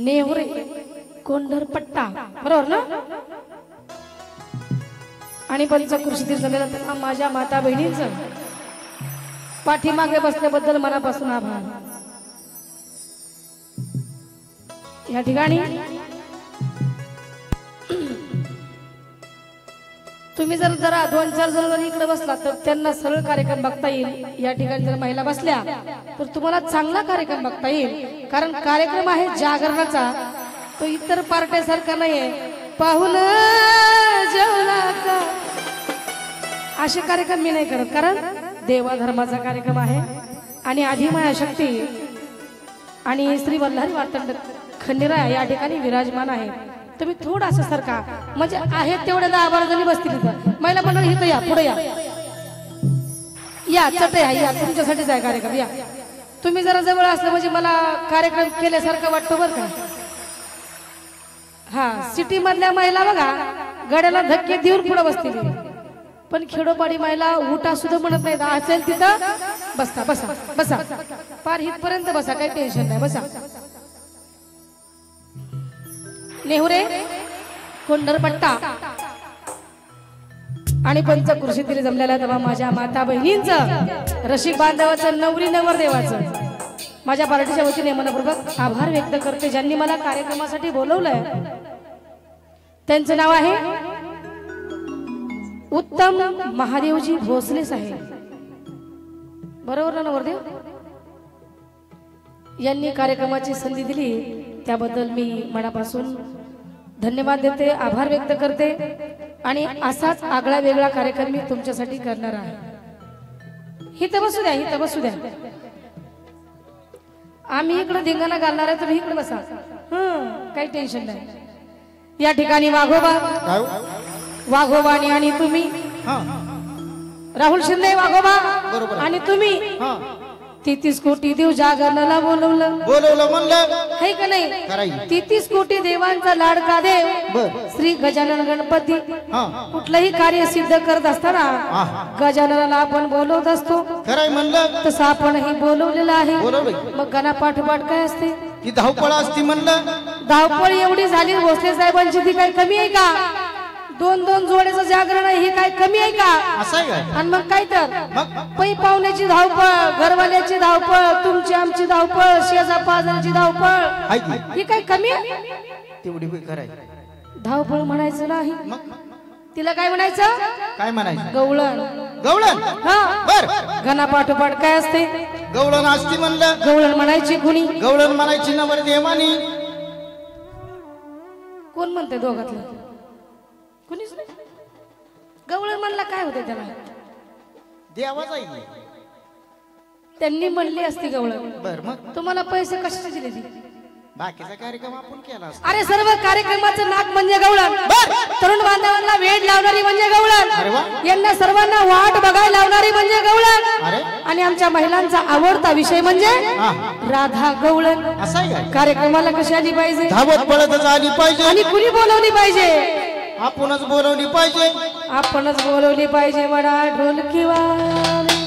नेहुरे कोंढरपट्टा बरोबर ना। आणि पंचकृषीतील झालेला माझ्या माता बहिणींचं पाठीमागे बसल्याबद्दल मनापासून आभार। या ठिकाणी तुम्ही जर जरा 2-4 जण जर इकडे बसला तर त्यांना सरळ कार्यक्रम बघता येईल। या ठिकाणी जर महिला बसल्या तर तुम्हाला चांगला कार्यक्रम बघता येईल, कारण कार्यक्रम आहे जागरणाचा, तो इतर पार्ट्यासारखा नाहीये। पाहुण जेवला का असे कार्यक्रम मी नाही करत, कारण देवा धर्माचा कार्यक्रम आहे आणि आदिमाया शक्ती आणि श्री वल्हारी वार्तंड खंडेराय या ठिकाणी विराजमान आहे। तुम्ही थोडासा सरका, म्हणजे आहे तेवढ्या 10-12 जणी बसतील इथं। महिला मंडळी इथं या, पुढे या चटे या, तुमच्यासाठीच आहे कार्यक्रम। या तुम्ही जरा जवळ असलं म्हणजे मला कार्यक्रम केल्यासारखं वाटतं बरं का। हा सिटी मधल्या महिला बघा गड्याला धक्के देऊन पुढे बसतील, पण खेडोपाडी महिला उठा सुद्धा म्हणत नाहीत, असेल तिथं बसा बसा बसा, पार इथपर्यंत बसा, काही टेन्शन नाही, बसा। नेहुरे कोंढरपट्टा आणि पंचकृषीतील जमलेल्या तेव्हा माझ्या माता बहिणींचं, रसिक बांधवाचं, नवरी नवरदेवाचं माझ्या पार्टीच्या वतीने मनपूर्वक आभार व्यक्त करते। ज्यांनी मला कार्यक्रमासाठी बोलवलंय त्यांचं नाव आहे उत्तम महादेवजी भोसले साहेब, बरोबर ना नवरदेव? यांनी कार्यक्रमाची संधी दिली त्याबद्दल मी मनापासून धन्यवाद देते, आभार व्यक्त करते। आणि असाच आगळा वेगळा कार्यक्रम मी तुमच्यासाठी करणार आहे। इथं बसू द्या, इथं बसू द्या, आम्ही इकडे धिंगाणा घालणार आहे, तुम्ही इकडे बसा, काही टेन्शन नाही। या ठिकाणी वाघोबा आणि तुम्ही राहुल शिंदे वाघोबा आणि तुम्ही 33 कोटी देव जागरणाला बोलवलं म्हणलं है का नाही? 33 कोटी देवांचा लाडका देव श्री गजानन गणपती कुठलंही कार्य सिद्ध करत असताना गजाननाला आपण बोलवत असतो, तसं आपणही बोलवलेलं आहे। मग गणा पाठोपाठ काय असते? ती धावपळ असती म्हणलं। धावपळ एवढी झाली भोसले साहेबांची, ती काही कमी आहे का? 2-2 जोड्याचं जागरण आहे, हे काय कमी आहे का? आणि मग काय तर पै पाहुण्याची धावपळ, घरवाल्याची धावपळ, तुमची आमची धावपळ, शेजा पाजाराची धावपळ, ही काय कमी आहे? तेवढी धावपळ म्हणायचं नाही, तिला काय म्हणायचं? काय म्हणायचं? गवळण। गवळण हा बर, गणा पाठोपाठ काय असते? गवळण असती म्हणलं। गवळण म्हणायची कुणी? गवळण म्हणायची नवरदेवानी। कोण म्हणते दोघातलं? कुणीच नाही। गवळण म्हणला काय होते त्याला? देवाचा त्यांनी म्हणली असती गवळण। बर, मग तुम्हाला पैसे कशाचे दिले ती? बाकीचा कार्यक्रम आपण केला असता। अरे सर्व कार्यक्रमाचं नाक म्हणजे गवळण, तरुण बांधवांना वेळ लावणारी म्हणजे गवळण, यांना सर्वांना वाट बघायला लावणारी म्हणजे गवळण, आणि आमच्या महिलांचा आवडता विषय म्हणजे राधा गवळण। कार्यक्रमाला कशी आली पाहिजे? धावत पळतच आली पाहिजे। आणि कुणी बोलवली पाहिजे? आपणच बोलवली पाहिजे। आपणच बोलवली पाहिजे म्हणा ढोलकीवाले।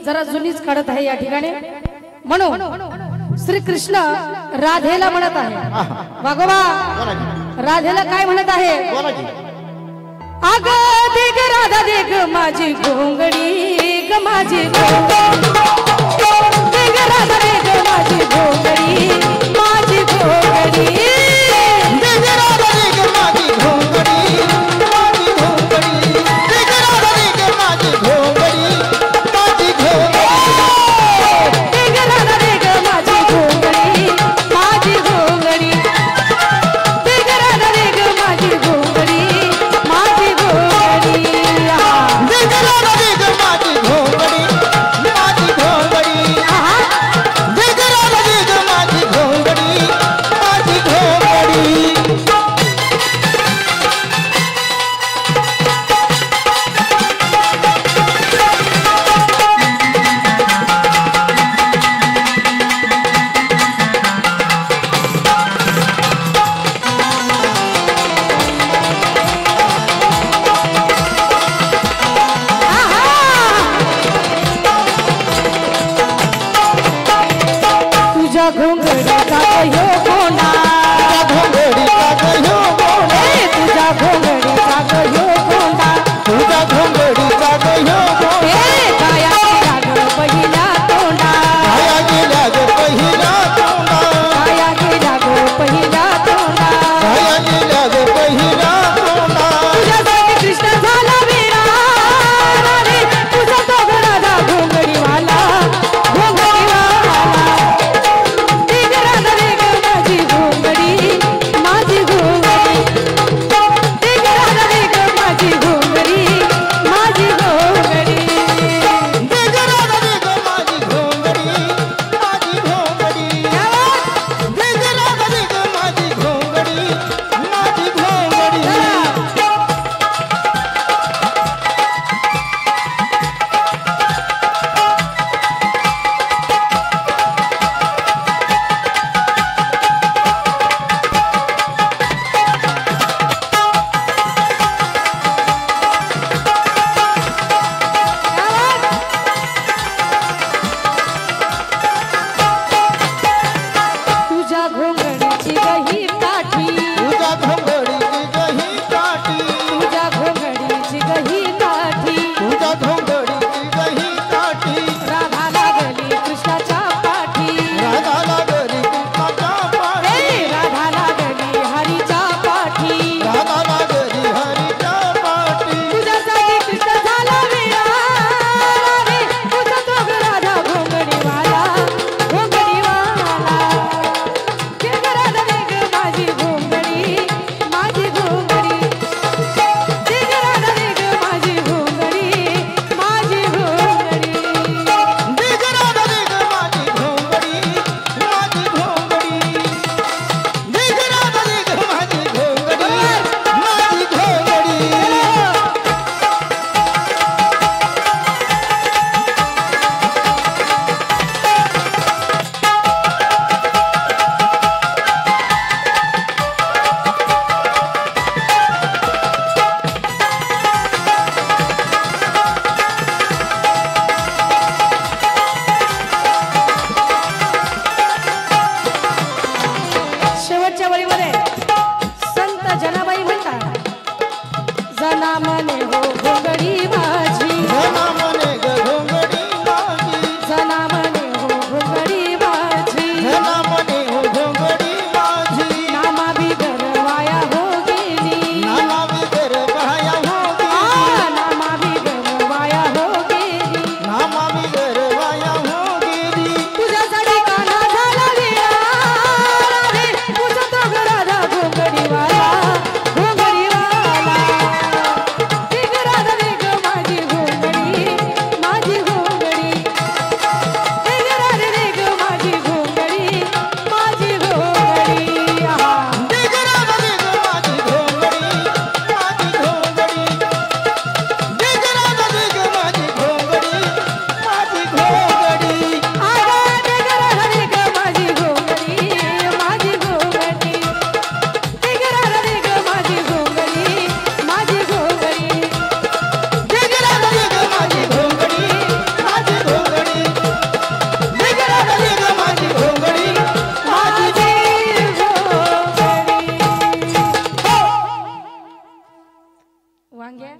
जरा जुनीच काढत आहे या ठिकाणी, म्हणून श्री कृष्ण राधेला म्हणत आहे, वाघोबा राधेला काय म्हणत आहे? अग देग राधा देग माझी घोंगडी ग माझी घोंगडी देग राधा देग माझी घोंगडी माझी घोंगडी देग राधा देग माझी घोंगडी माझी घोंगडी देग राधा देग माझी घोंगडी माझी घोंगडी देग राधा देग माझी घोंगडी माझी घोंगडी देग राधा देग माझी घोंगडी माझी घोंगडी देग राधा देग माझी घोंगडी वांग्या